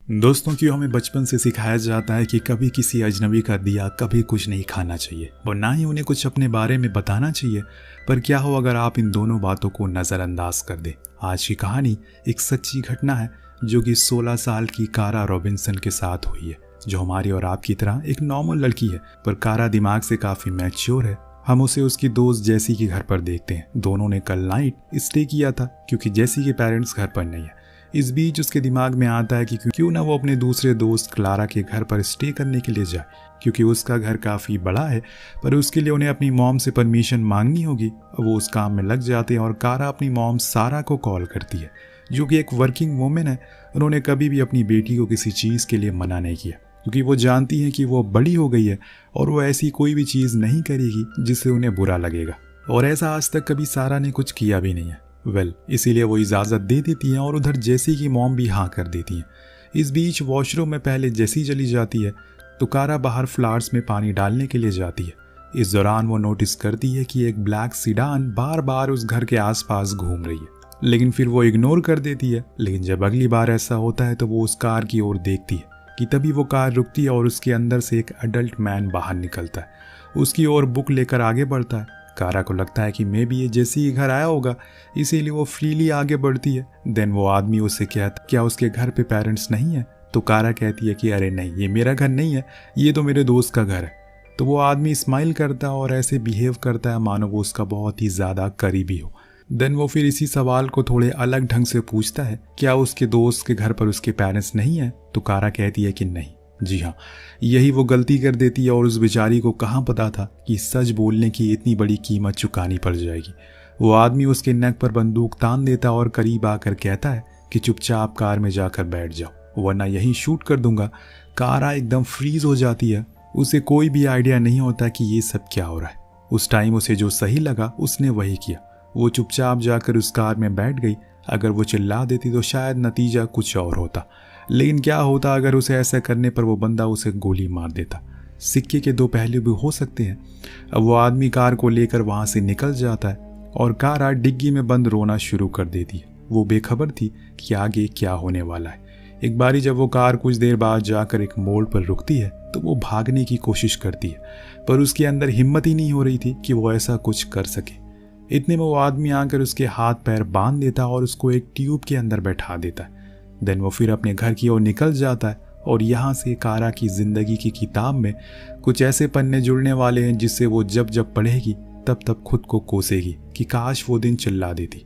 दोस्तों क्यों हमें बचपन से सिखाया जाता है कि कभी किसी अजनबी का दिया कभी कुछ नहीं खाना चाहिए और ना ही उन्हें कुछ अपने बारे में बताना चाहिए। पर क्या हो अगर आप इन दोनों बातों को नज़रअंदाज कर दें। आज की कहानी एक सच्ची घटना है जो कि 16 साल की कारा रॉबिन्सन के साथ हुई है, जो हमारी और आपकी तरह एक नॉर्मल लड़की है, पर कारा दिमाग से काफ़ी मैच्योर है। हम उसे उसकी दोस्त जेसी के घर पर देखते हैं। दोनों ने कल नाइट स्टे किया था क्योंकि जेसी के पेरेंट्स घर पर नहीं है। इस बीच उसके दिमाग में आता है कि क्यों ना वो अपने दूसरे दोस्त क्लारा के घर पर स्टे करने के लिए जाए, क्योंकि उसका घर काफ़ी बड़ा है, पर उसके लिए उन्हें अपनी मॉम से परमिशन मांगनी होगी। वो उस काम में लग जाते हैं और कारा अपनी मॉम सारा को कॉल करती है, जो कि एक वर्किंग वुमेन है। उन्होंने कभी भी अपनी बेटी को किसी चीज़ के लिए मना नहीं किया, क्योंकि वो जानती है कि वो बड़ी हो गई है और वो ऐसी कोई भी चीज़ नहीं करेगी जिससे उन्हें बुरा लगेगा। और ऐसा आज तक कभी सारा ने कुछ किया भी नहीं है। इसीलिए वो इजाज़त दे देती हैं और उधर जेसी की मॉम भी हाँ कर देती हैं। इस बीच वॉशरूम में पहले जेसी चली जाती है तो कारा बाहर फ्लावर्स में पानी डालने के लिए जाती है। इस दौरान वो नोटिस करती है कि एक ब्लैक सीडान बार बार उस घर के आसपास घूम रही है, लेकिन फिर वो इग्नोर कर देती है। लेकिन जब अगली बार ऐसा होता है तो वो उस कार की ओर देखती है कि तभी वो कार रुकती है और उसके अंदर से एक अडल्ट मैन बाहर निकलता है, उसकी ओर बुक लेकर आगे बढ़ता है। कारा को लगता है कि मे बी ये जेसी के घर आया होगा, इसीलिए वो फ्रीली आगे बढ़ती है। देन वो आदमी उससे कहता क्या उसके घर पे पेरेंट्स नहीं है, तो कारा कहती है कि अरे नहीं, ये मेरा घर नहीं है, ये तो मेरे दोस्त का घर है। तो वो आदमी स्माइल करता है और ऐसे बिहेव करता है मानो वो उसका बहुत ही ज़्यादा करीबी हो। देन वो फिर इसी सवाल को थोड़े अलग ढंग से पूछता है, क्या उसके दोस्त के घर पर उसके पेरेंट्स नहीं है, तो कारा कहती है कि नहीं। जी हाँ, यही वो गलती कर देती है और उस बेचारी को कहाँ पता था कि सच बोलने की इतनी बड़ी कीमत चुकानी पड़ जाएगी। वो आदमी उसके नेक पर बंदूक तान देता और करीब आकर कहता है कि चुपचाप कार में जाकर बैठ जाओ वरना यहीं शूट कर दूंगा। कारा एकदम फ्रीज हो जाती है, उसे कोई भी आइडिया नहीं होता कि ये सब क्या हो रहा है। उस टाइम उसे जो सही लगा उसने वही किया। वो चुपचाप जाकर उस कार में बैठ गई। अगर वो चिल्ला देती तो शायद नतीजा कुछ और होता, लेकिन क्या होता अगर उसे ऐसा करने पर वो बंदा उसे गोली मार देता। सिक्के के दो पहलू भी हो सकते हैं। अब वो आदमी कार को लेकर वहां से निकल जाता है और कारा डिग्गी में बंद रोना शुरू कर देती है। वो बेखबर थी कि आगे क्या होने वाला है। एक बारी जब वो कार कुछ देर बाद जाकर एक मोड़ पर रुकती है तो वो भागने की कोशिश करती है, पर उसके अंदर हिम्मत ही नहीं हो रही थी कि वो ऐसा कुछ कर सके। इतने में वो आदमी आकर उसके हाथ पैर बांध देता और उसको एक ट्यूब के अंदर बैठा देता है। देन वो फिर अपने घर की ओर निकल जाता है और यहाँ से कारा की जिंदगी की किताब में कुछ ऐसे पन्ने जुड़ने वाले हैं जिससे वो जब जब पढ़ेगी तब तब खुद को कोसेगी कि काश वो दिन चिल्ला देती।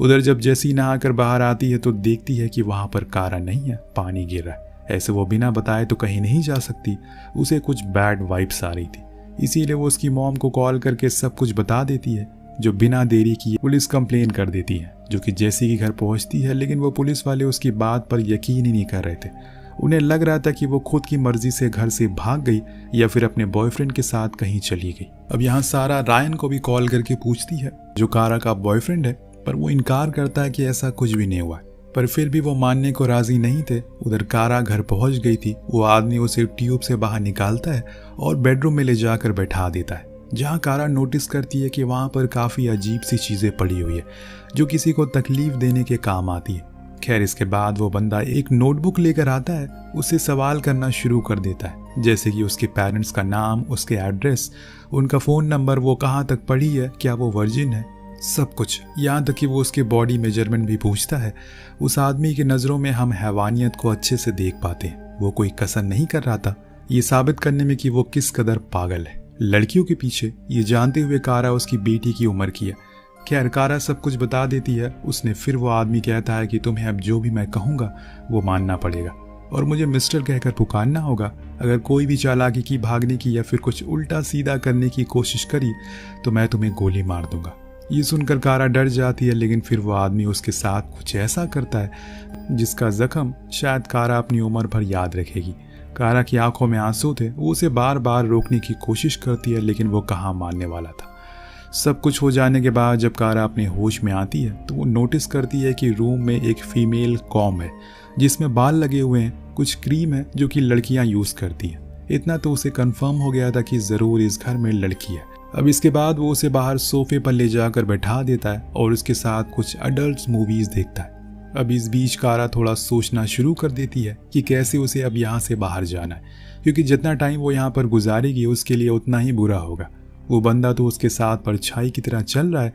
उधर जब जेसी नहाकर बाहर आती है तो देखती है कि वहाँ पर कारा नहीं है, पानी गिर रहा है। ऐसे वो बिना बताए तो कहीं नहीं जा सकती, उसे कुछ बैड वाइब्स आ रही थी, इसीलिए वो उसकी मॉम को कॉल करके सब कुछ बता देती है, जो बिना देरी किए पुलिस कंप्लेन कर देती है, जो कि जेसी के घर पहुंचती है। लेकिन वो पुलिस वाले उसकी बात पर यकीन ही नहीं कर रहे थे। उन्हें लग रहा था कि वो खुद की मर्जी से घर से भाग गई या फिर अपने बॉयफ्रेंड के साथ कहीं चली गई। अब यहाँ सारा रायन को भी कॉल करके पूछती है, जो कारा का बॉयफ्रेंड है, पर वो इनकार करता है कि ऐसा कुछ भी नहीं हुआ, पर फिर भी वो मानने को राजी नहीं थे। उधर कारा घर पहुंच गई थी। वो आदमी उसे ट्यूब से बाहर निकालता है और बेडरूम में ले जाकर बैठा देता है, जहाँ कारा नोटिस करती है कि वहाँ पर काफ़ी अजीब सी चीज़ें पड़ी हुई है जो किसी को तकलीफ देने के काम आती है। खैर इसके बाद वो बंदा एक नोटबुक लेकर आता है, उससे सवाल करना शुरू कर देता है, जैसे कि उसके पेरेंट्स का नाम, उसके एड्रेस, उनका फ़ोन नंबर, वो कहाँ तक पढ़ी है, क्या वो वर्जिन है, सब कुछ। यहाँ तक कि वो उसके बॉडी मेजरमेंट भी पूछता है। उस आदमी की नज़रों में हम हैवानियत को अच्छे से देख पाते हैं। वो कोई कसर नहीं कर रहा था ये साबित करने में कि वो किस कदर पागल है लड़कियों के पीछे, ये जानते हुए कारा उसकी बेटी की उम्र की है। खैर कारा सब कुछ बता देती है। उसने फिर वो आदमी कहता है कि तुम्हें अब जो भी मैं कहूँगा वो मानना पड़ेगा और मुझे मिस्टर कहकर पुकारना होगा। अगर कोई भी चालाकी की, भागने की या फिर कुछ उल्टा सीधा करने की कोशिश करी तो मैं तुम्हें गोली मार दूंगा। ये सुनकर कारा डर जाती है, लेकिन फिर वो आदमी उसके साथ कुछ ऐसा करता है जिसका जख्म शायद कारा अपनी उम्र भर याद रखेगी। कारा की आंखों में आंसू थे। वो उसे बार बार रोकने की कोशिश करती है, लेकिन वो कहाँ मानने वाला था। सब कुछ हो जाने के बाद जब कारा अपने होश में आती है तो वो नोटिस करती है कि रूम में एक फीमेल कॉम है जिसमें बाल लगे हुए हैं, कुछ क्रीम है जो कि लड़कियां यूज़ करती हैं। इतना तो उसे कंफर्म हो गया था कि ज़रूर इस घर में लड़की है। अब इसके बाद वो उसे बाहर सोफे पर ले जाकर बैठा देता है और उसके साथ कुछ अडल्ट मूवीज़ देखता है। अब इस बीच कारा थोड़ा सोचना शुरू कर देती है कि कैसे उसे अब यहाँ से बाहर जाना है, क्योंकि जितना टाइम वो यहाँ पर गुजारेगी उसके लिए उतना ही बुरा होगा। वो बंदा तो उसके साथ परछाई की तरह चल रहा है,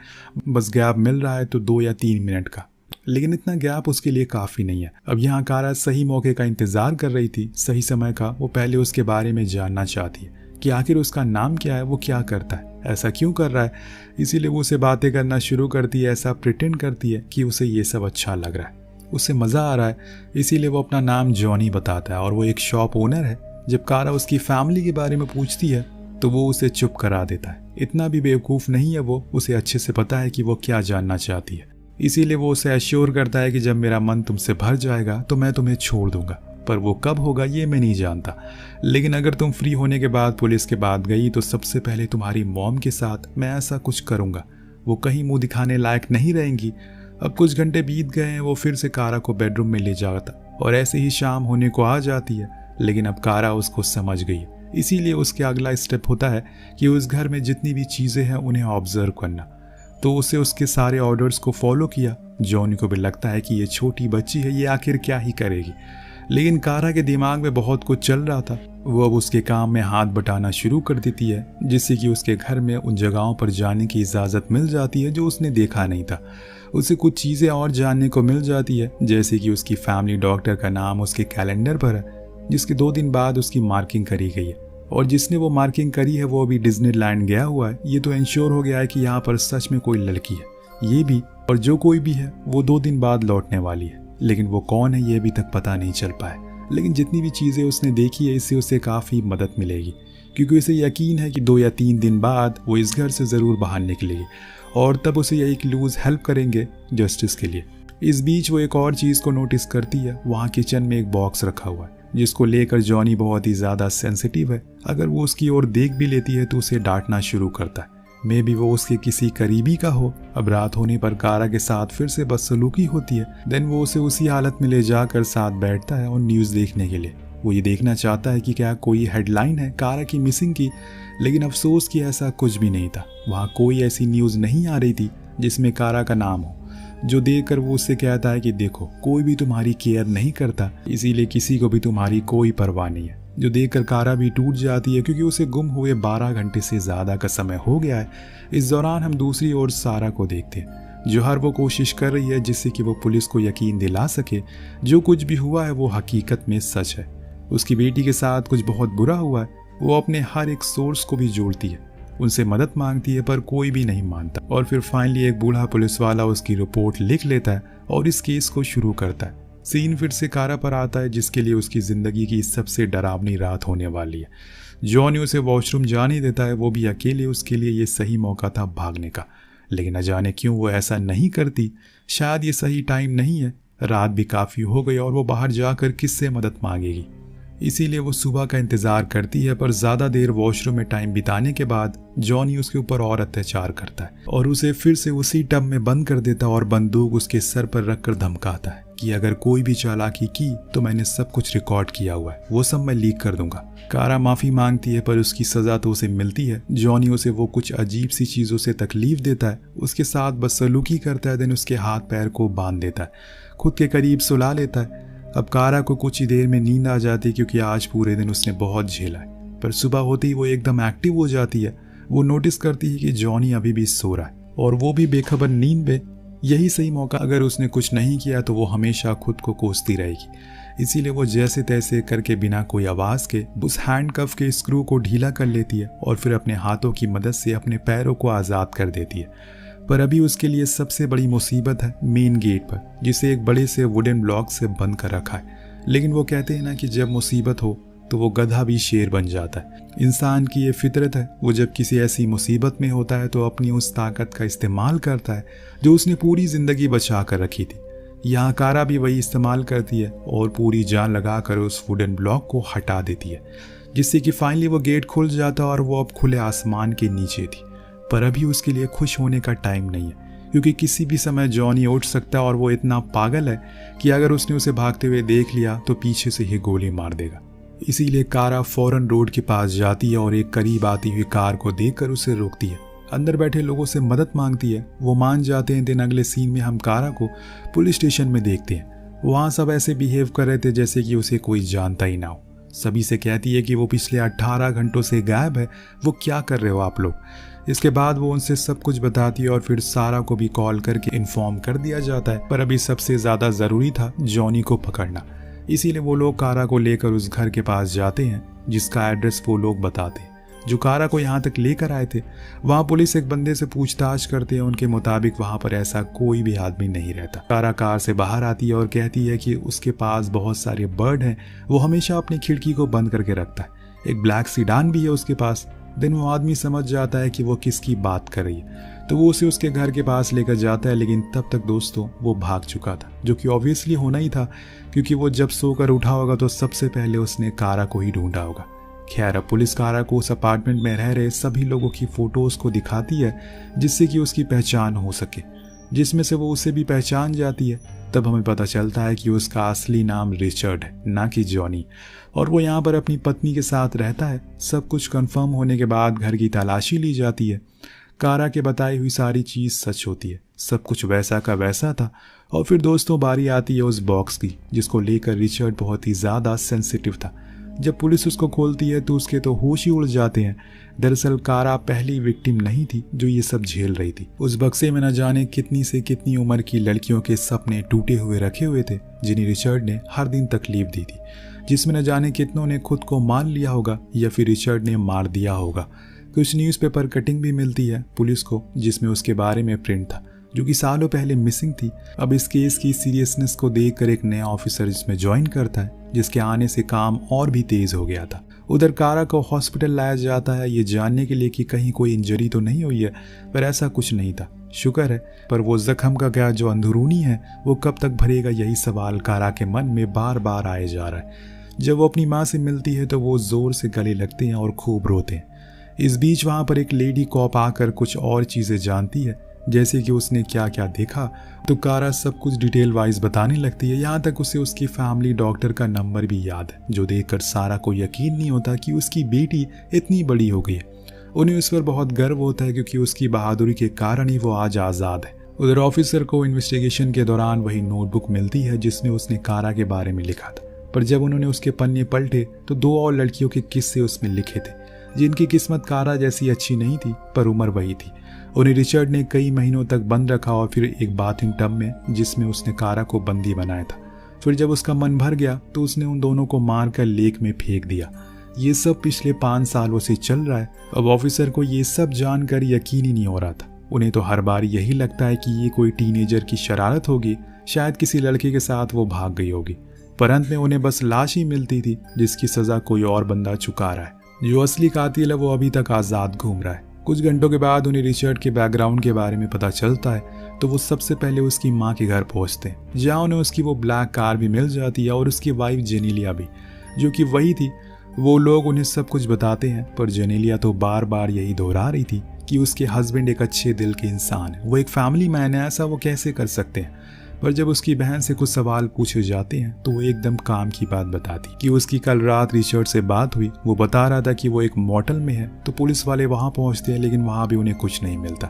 बस गैप मिल रहा है तो 2 या 3 मिनट का, लेकिन इतना गैप उसके लिए काफ़ी नहीं है। अब यहाँ कारा सही मौके का इंतज़ार कर रही थी, सही समय का। वो पहले उसके बारे में जानना चाहती है कि आखिर उसका नाम क्या है, वो क्या करता है, ऐसा क्यों कर रहा है। इसीलिए वो उसे बातें करना शुरू करती है, ऐसा प्रिटेंड करती है कि उसे ये सब अच्छा लग रहा है, उसे मज़ा आ रहा है। इसीलिए वो अपना नाम जॉनी बताता है और वो एक शॉप ओनर है। जब कारा उसकी फैमिली के बारे में पूछती है तो वो उसे चुप करा देता है। इतना भी बेवकूफ़ नहीं है वो, उसे अच्छे से पता है कि वो क्या जानना चाहती है। इसीलिए वो उसे एश्योर करता है कि जब मेरा मन तुमसे भर जाएगा तो मैं तुम्हें छोड़ दूंगा, पर वो कब होगा ये मैं नहीं जानता। लेकिन अगर तुम फ्री होने के बाद पुलिस के बाद गई तो सबसे पहले तुम्हारी मॉम के साथ मैं ऐसा कुछ करूंगा, वो कहीं मुंह दिखाने लायक नहीं रहेंगी। अब कुछ घंटे बीत गए हैं। वो फिर से कारा को बेडरूम में ले जाता और ऐसे ही शाम होने को आ जाती है, लेकिन अब कारा उसको समझ गई है। इसीलिए उसके अगला स्टेप होता है कि उस घर में जितनी भी चीज़ें हैं उन्हें ऑब्जर्व करना। तो उसे उसके सारे ऑर्डर्स को फॉलो किया। जॉनी को भी लगता है कि ये छोटी बच्ची है, ये आखिर क्या ही करेगी, लेकिन कारा के दिमाग में बहुत कुछ चल रहा था। वो अब उसके काम में हाथ बटाना शुरू कर देती है, जिससे कि उसके घर में उन जगहों पर जाने की इजाज़त मिल जाती है जो उसने देखा नहीं था। उसे कुछ चीज़ें और जानने को मिल जाती है, जैसे कि उसकी फैमिली डॉक्टर का नाम उसके कैलेंडर पर है, जिसके 2 दिन बाद उसकी मार्किंग करी गई है, और जिसने वो मार्किंग करी है वो अभी डिज्नीलैंड गया हुआ है। ये तो इंश्योर हो गया है कि यहाँ पर सच में कोई लड़की है। ये भी और जो कोई भी है वो 2 दिन बाद लौटने वाली है, लेकिन वो कौन है ये अभी तक पता नहीं चल पाया। लेकिन जितनी भी चीज़ें उसने देखी है इससे उसे काफ़ी मदद मिलेगी, क्योंकि उसे यकीन है कि 2 या 3 दिन बाद वो इस घर से ज़रूर बाहर निकलेगी, और तब उसे यही क्लूज हेल्प करेंगे जस्टिस के लिए। इस बीच वो एक और चीज़ को नोटिस करती है। वहाँ किचन में एक बॉक्स रखा हुआ है, जिसको लेकर जॉनी बहुत ही ज़्यादा सेंसिटिव है। अगर वो उसकी ओर देख भी लेती है तो उसे डांटना शुरू करता है। मे बी वो उसके किसी करीबी का हो। अब रात होने पर कारा के साथ फिर से बदसलूकी होती है। देन वो उसे उसी हालत में ले जाकर साथ बैठता है और न्यूज़ देखने के लिए। वो ये देखना चाहता है कि क्या कोई हेडलाइन है कारा की मिसिंग की, लेकिन अफसोस कि ऐसा कुछ भी नहीं था। वहाँ कोई ऐसी न्यूज़ नहीं आ रही थी जिसमें कारा का नाम हो, जो देखकर वो उससे कहता है कि देखो कोई भी तुम्हारी केयर नहीं करता, इसीलिए किसी को भी तुम्हारी कोई परवाह नहीं है। जो देखकर कारा भी टूट जाती है, क्योंकि उसे गुम हुए 12 घंटे से ज़्यादा का समय हो गया है। इस दौरान हम दूसरी ओर सारा को देखते हैं, जो हर वो कोशिश कर रही है जिससे कि वो पुलिस को यकीन दिला सके जो कुछ भी हुआ है वो हकीकत में सच है। उसकी बेटी के साथ कुछ बहुत बुरा हुआ है। वो अपने हर एक सोर्स को भी जोड़ती है, उनसे मदद मांगती है, पर कोई भी नहीं मानता। और फिर फाइनली एक बूढ़ा पुलिस वाला उसकी रिपोर्ट लिख लेता है और इस केस को शुरू करता है। सीन फिर से कारा पर आता है, जिसके लिए उसकी ज़िंदगी की सबसे डरावनी रात होने वाली है। जॉनी उसे वॉशरूम जाने देता है, वो भी अकेले। उसके लिए ये सही मौका था भागने का, लेकिन न जाने क्यों वो ऐसा नहीं करती। शायद ये सही टाइम नहीं है, रात भी काफ़ी हो गई और वो बाहर जाकर किससे मदद मांगेगी। इसीलिए वो सुबह का इंतज़ार करती है, पर ज़्यादा देर वॉशरूम में टाइम बिताने के बाद जॉनी उसके ऊपर और अत्याचार करता है और उसे फिर से उसी टब में बंद कर देता और बंदूक उसके सर पर रखकर धमकाता है कि अगर कोई भी चालाकी की तो मैंने सब कुछ रिकॉर्ड किया हुआ है, वो सब मैं लीक कर दूंगा। कारा माफ़ी मांगती है, पर उसकी सज़ा तो उसे मिलती है। जॉनी उसे वो कुछ अजीब सी चीज़ों से तकलीफ देता है, उसके साथ बदसलूकी करता है, देन उसके हाथ पैर को बांध देता है, खुद के करीब सुला लेता है। अब कारा को कुछ ही देर में नींद आ जाती है, क्योंकि आज पूरे दिन उसने बहुत झेला है। पर सुबह होते ही वो एकदम एक्टिव हो जाती है। वो नोटिस करती है कि जॉनी अभी भी सो रहा है और वो भी बेखबर नींद में। यही सही मौका, अगर उसने कुछ नहीं किया तो वो हमेशा खुद को कोसती रहेगी। इसीलिए वो जैसे तैसे करके बिना कोई आवाज़ के उस हैंडकफ के स्क्रू को ढीला कर लेती है और फिर अपने हाथों की मदद से अपने पैरों को आज़ाद कर देती है। पर अभी उसके लिए सबसे बड़ी मुसीबत है मेन गेट पर, जिसे एक बड़े से वुडन ब्लॉक से बंद कर रखा है। लेकिन वो कहते हैं ना कि जब मुसीबत हो तो वो गधा भी शेर बन जाता है। इंसान की ये फितरत है, वो जब किसी ऐसी मुसीबत में होता है तो अपनी उस ताकत का इस्तेमाल करता है जो उसने पूरी ज़िंदगी बचा कर रखी थी। यहाँ कारा भी वही इस्तेमाल करती है और पूरी जान लगाकर उस वुडन ब्लॉक को हटा देती है, जिससे कि फाइनली वो गेट खुल जाता और वो अब खुले आसमान के नीचे थी। पर अभी उसके लिए खुश होने का टाइम नहीं है, क्योंकि किसी भी समय जॉनी उठ सकता है और वो इतना पागल है कि अगर उसने उसे भागते हुए देख लिया तो पीछे से ही गोली मार देगा। इसीलिए कारा फौरन रोड के पास जाती है और एक करीब आती हुई कार को देखकर उसे रोकती है। अंदर बैठे लोगों से मदद मांगती है। वो मान जाते हैं। दिन अगले सीन में हम कारा को पुलिस स्टेशन में देखते हैं। वहाँ सब ऐसे बिहेव कर रहे थे जैसे कि उसे कोई जानता ही ना हो। सभी से कहती है कि वो पिछले 18 घंटों से गायब है, वो क्या कर रहे हो आप लोग। इसके बाद वो उनसे सब कुछ बताती है और फिर सारा को भी कॉल करके इन्फॉर्म कर दिया जाता है। पर अभी सबसे ज़्यादा ज़रूरी था जॉनी को पकड़ना, इसीलिए वो लोग कारा को लेकर उस घर के पास जाते हैं जिसका एड्रेस वो लोग बताते हैं जो कारा को यहाँ तक लेकर आए थे। वहाँ पुलिस एक बंदे से पूछताछ करते हैं। उनके मुताबिक वहाँ पर ऐसा कोई भी आदमी नहीं रहता। कारा कार से बाहर आती है और कहती है कि उसके पास बहुत सारे बर्ड हैं, वो हमेशा अपनी खिड़की को बंद करके रखता है। एक ब्लैक सीडान भी है उसके पास। दिन वो आदमी समझ जाता है कि वो किसकी बात कर रही है, तो वो उसे उसके घर के पास लेकर जाता है। लेकिन तब तक दोस्तों वो भाग चुका था, जो कि ऑब्वियसली होना ही था, क्योंकि वो जब सोकर उठा होगा तो सबसे पहले उसने कारा को ही ढूंढा होगा। खैर, अब पुलिस कारा को उस अपार्टमेंट में रह रहे सभी लोगों की फोटोज को दिखाती है जिससे कि उसकी पहचान हो सके, जिसमें से वो उसे भी पहचान जाती है। तब हमें पता चलता है कि उसका असली नाम रिचर्ड है, ना कि जॉनी, और वो यहाँ पर अपनी पत्नी के साथ रहता है। सब कुछ कंफर्म होने के बाद घर की तलाशी ली जाती है। कारा के बताई हुई सारी चीज़ सच होती है, सब कुछ वैसा का वैसा था। और फिर दोस्तों बारी आती है उस बॉक्स की जिसको लेकर रिचर्ड बहुत ही ज़्यादा सेंसिटिव था। जब पुलिस उसको खोलती है तो उसके तो होश ही उड़ जाते हैं। दरअसल कारा पहली विक्टिम नहीं थी जो ये सब झेल रही थी। उस बक्से में न जाने कितनी से कितनी उम्र की लड़कियों के सपने टूटे हुए रखे हुए थे जिन्हें रिचर्ड ने हर दिन तकलीफ दी थी, जिसमें न जाने कितनों ने खुद को मार लिया होगा या फिर रिचर्ड ने मार दिया होगा। कुछ न्यूज़पेपर कटिंग भी मिलती है पुलिस को जिसमें उसके बारे में प्रिंट था, जो कि सालों पहले मिसिंग थी। अब इस केस की सीरियसनेस को देखकर एक नया ऑफिसर इसमें ज्वाइन करता है, जिसके आने से काम और भी तेज हो गया था। उधर कारा को हॉस्पिटल लाया जाता है ये जानने के लिए कि कहीं कोई इंजरी तो नहीं हुई है, पर ऐसा कुछ नहीं था, शुक्र है। पर वो जख्म का क्या जो अंदरूनी है वो कब तक भरेगा, यही सवाल कारा के मन में बार बार आए जा रहा है। जब वो अपनी माँ से मिलती है तो वो जोर से गले लगते हैं और खूब रोते हैं। इस बीच वहाँ पर एक लेडी कॉप आकर कुछ और चीज़ें जानती है, जैसे कि उसने क्या क्या देखा। तो कारा सब कुछ डिटेल वाइज बताने लगती है। यहाँ तक उसे उसकी फैमिली डॉक्टर का नंबर भी याद है, जो देखकर सारा को यकीन नहीं होता कि उसकी बेटी इतनी बड़ी हो गई है। उन्हें उस पर बहुत गर्व होता है क्योंकि उसकी बहादुरी के कारण ही वो आज आज़ाद है। उधर ऑफिसर को इन्वेस्टिगेशन के दौरान वही नोटबुक मिलती है जिसमें उसने कारा के बारे में लिखा था, पर जब उन्होंने उसके पन्ने पलटे तो 2 और लड़कियों के किस्से उसमें लिखे थे जिनकी किस्मत कारा जैसी अच्छी नहीं थी, पर उम्र वही थी। उन्हें रिचर्ड ने कई महीनों तक बंद रखा और फिर एक बाथिंग टब में जिसमें उसने कारा को बंदी बनाया था। फिर जब उसका मन भर गया तो उसने उन दोनों को मारकर लेक में फेंक दिया। ये सब पिछले 5 सालों से चल रहा है। अब ऑफिसर को ये सब जानकर यकीन ही नहीं हो रहा था। उन्हें तो हर बार यही लगता है कि ये कोई टीनेजर की शरारत होगी, शायद किसी लड़के के साथ वो भाग गई होगी। पर अंत में उन्हें बस लाश ही मिलती थी जिसकी सजा कोई और बंदा चुका रहा है। जो असली कातिल है वो अभी तक आज़ाद घूम रहा है। कुछ घंटों के बाद उन्हें रिचर्ड के बैकग्राउंड के बारे में पता चलता है, तो वो सबसे पहले उसकी माँ के घर पहुंचते हैं, जहाँ उन्हें उसकी वो ब्लैक कार भी मिल जाती है और उसकी वाइफ जेनेलिया भी, जो कि वही थी। वो लोग उन्हें सब कुछ बताते हैं, पर जेनेलिया तो बार बार यही दोहरा रही थी कि उसके हस्बैंड एक अच्छे दिल के इंसान है, वो एक फैमिली मैन है, ऐसा वो कैसे कर सकते हैं। पर जब उसकी बहन से कुछ सवाल पूछे जाते हैं तो वो एकदम काम की बात बताती कि उसकी कल रात रिचर्ड से बात हुई। वो बता रहा था कि वो एक मोटल में है। तो पुलिस वाले वहाँ पहुँचते हैं, लेकिन वहाँ भी उन्हें कुछ नहीं मिलता।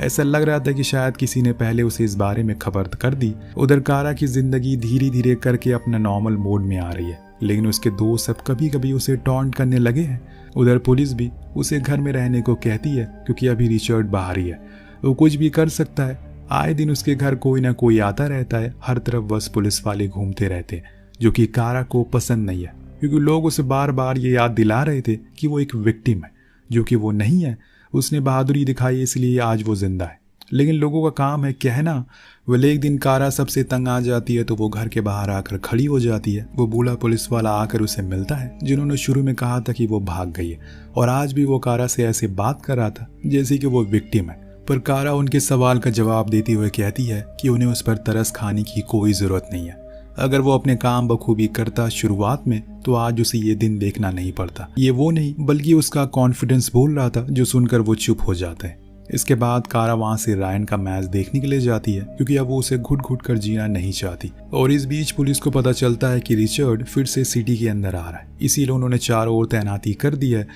ऐसा लग रहा था कि शायद किसी ने पहले उसे इस बारे में खबर कर दी। उधर कारा की जिंदगी धीरे धीरे करके अपना नॉर्मल मोड में आ रही है, लेकिन उसके दोस्त सब कभी कभी उसे टॉन्ट करने लगे हैं। उधर पुलिस भी उसे घर में रहने को कहती है क्योंकि अभी रिचर्ड बाहर ही है, वो कुछ भी कर सकता है। आए दिन उसके घर कोई ना कोई आता रहता है, हर तरफ बस पुलिस वाले घूमते रहते हैं, जो कि कारा को पसंद नहीं है क्योंकि लोग उसे बार बार ये याद दिला रहे थे कि वो एक विक्टिम है, जो कि वो नहीं है। उसने बहादुरी दिखाई इसलिए आज वो जिंदा है, लेकिन लोगों का काम है कहना। वह एक दिन कारा सबसे तंग आ जाती है तो वो घर के बाहर आकर खड़ी हो जाती है। वो बूढ़ा पुलिस वाला आकर उसे मिलता है जिन्होंने शुरू में कहा था कि वो भाग गई है, और आज भी वो कारा से ऐसे बात कर रहा था जैसे कि वो विक्टिम है। पर कारा उनके सवाल का जवाब देते हुए कहती है कि उन्हें उस पर तरस खाने की कोई ज़रूरत नहीं है। अगर वो अपने काम बखूबी करता शुरुआत में तो आज उसे ये दिन देखना नहीं पड़ता। ये वो नहीं बल्कि उसका कॉन्फिडेंस बोल रहा था, जो सुनकर वो चुप हो जाता है। इसके बाद कारा वहाँ से रायन का मैच देखने के लिए जाती है क्योंकि अब वो उसे घुट घुट कर जीना नहीं चाहती। और इस बीच पुलिस को पता चलता है कि रिचर्ड फिर से सिटी के अंदर आ रहा है, इसीलिए उन्होंने चारों ओर तैनाती कर दी है,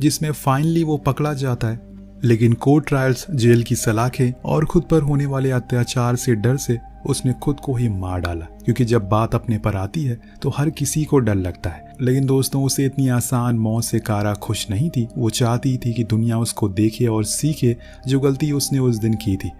जिसमें फाइनली वो पकड़ा जाता है। लेकिन कोर्ट ट्रायल्स, जेल की सलाखें और खुद पर होने वाले अत्याचार से डर से उसने खुद को ही मार डाला, क्योंकि जब बात अपने पर आती है तो हर किसी को डर लगता है। लेकिन दोस्तों, उसे इतनी आसान मौत से कारा खुश नहीं थी। वो चाहती थी कि दुनिया उसको देखे और सीखे जो गलती उसने उस दिन की थी,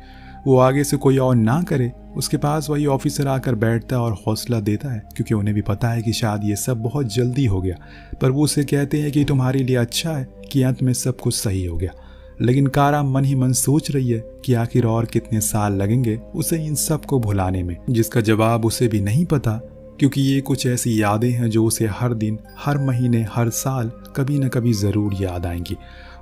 वो आगे से कोई और ना करे। उसके पास वही ऑफिसर आकर बैठता है और हौसला देता है, क्योंकि उन्हें भी पता है कि शायद ये सब बहुत जल्दी हो गया, पर वो उसे कहते हैं कि तुम्हारे लिए अच्छा है कि अंत में सब कुछ सही हो गया। लेकिन कारा मन ही मन सोच रही है कि आखिर और कितने साल लगेंगे उसे इन सब को भुलाने में, जिसका जवाब उसे भी नहीं पता, क्योंकि ये कुछ ऐसी यादें हैं जो उसे हर दिन, हर महीने, हर साल कभी न कभी ज़रूर याद आएंगी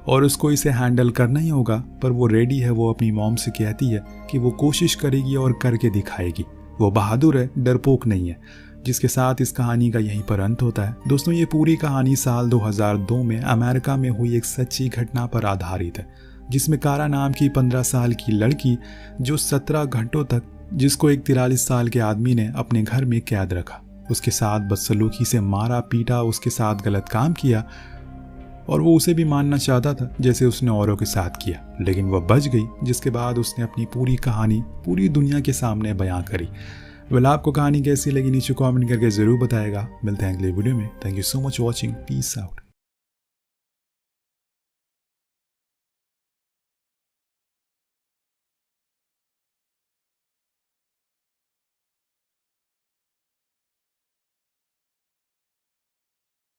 और उसको इसे हैंडल करना ही होगा। पर वो रेडी है। वो अपनी मॉम से कहती है कि वो कोशिश करेगी और करके दिखाएगी। वो बहादुर है, डरपोक नहीं है। जिसके साथ इस कहानी का यहीं पर अंत होता है। दोस्तों, ये पूरी कहानी साल 2002 में अमेरिका में हुई एक सच्ची घटना पर आधारित है, जिसमें कारा नाम की 15 साल की लड़की जो 17 घंटों तक, जिसको एक 43 साल के आदमी ने अपने घर में कैद रखा, उसके साथ बदसलूकी से मारा पीटा, उसके साथ गलत काम किया और वो उसे भी मानना चाहता था जैसे उसने औरों के साथ किया, लेकिन वह बच गई। जिसके बाद उसने अपनी पूरी कहानी पूरी दुनिया के सामने बयां करी। आपको कहानी कैसी लगी नीचे कमेंट करके जरूर बताएगा। मिलते हैं अगले वीडियो में। Thank you so much watching. Peace out.